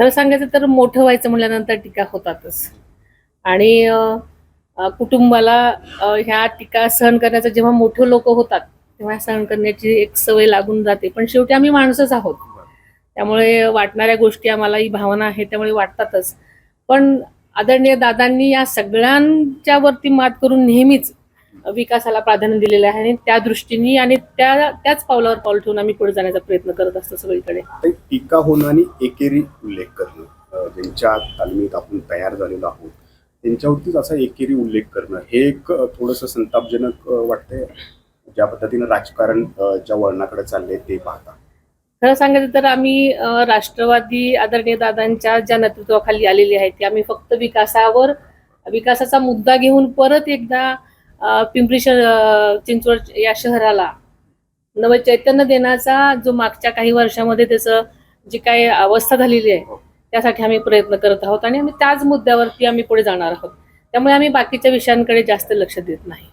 खरं सांगायचं तर मोठं व्हायचं म्हटल्यानंतर टीका होतातच. आणि कुटुंबाला ह्या टीका सहन करण्याचं जेव्हा मोठे लोक होतात तेव्हा सहन करण्याची एक सवय लागून जाते. पण शेवटी आम्ही माणसंच आहोत, त्यामुळे वाटणाऱ्या गोष्टी आम्हाला ही भावना आहे त्यामुळे वाटतातच. पण आदरणीय दादांनी या सगळ्यांच्या वरती मात करून नेहमीच विकासाला प्राधान्य दिलेलं आहे आणि त्या दृष्टीने आणि त्याच पावलावर पाऊल ठेवून आम्ही पुढे जाण्याचा प्रयत्न करत असतो सगळीकडे. टीका होणं आणि एकेरी उल्लेख करणं, ज्यांच्या तालमीत आपण तयार झालेलो आहोत त्यांच्यावरतीच असा एकेरी उल्लेख करणं हे एक थोडंसं संतापजनक वाटतंय. ज्या पद्धतीनं राजकारण ज्या वळणाकडे चाललंय ते पाहता. खरं सांगायचं तर आम्ही राष्ट्रवादी आदरणीय दादांच्या ज्या नेतृत्वाखाली आलेली आहे ती आम्ही फक्त विकासाचा मुद्दा घेऊन परत एकदा पिंपरी चिंचवड या शहराला नवचैतन्य देण्याचा जो मागच्या काही वर्षामध्ये त्याचं जी काही अवस्था झालेली आहे त्यासाठी आम्ही प्रयत्न करत आहोत आणि आम्ही त्याच मुद्द्यावरती आम्ही पुढे जाणार आहोत. त्यामुळे आम्ही बाकीच्या विषयांकडे जास्त लक्ष देत नाही.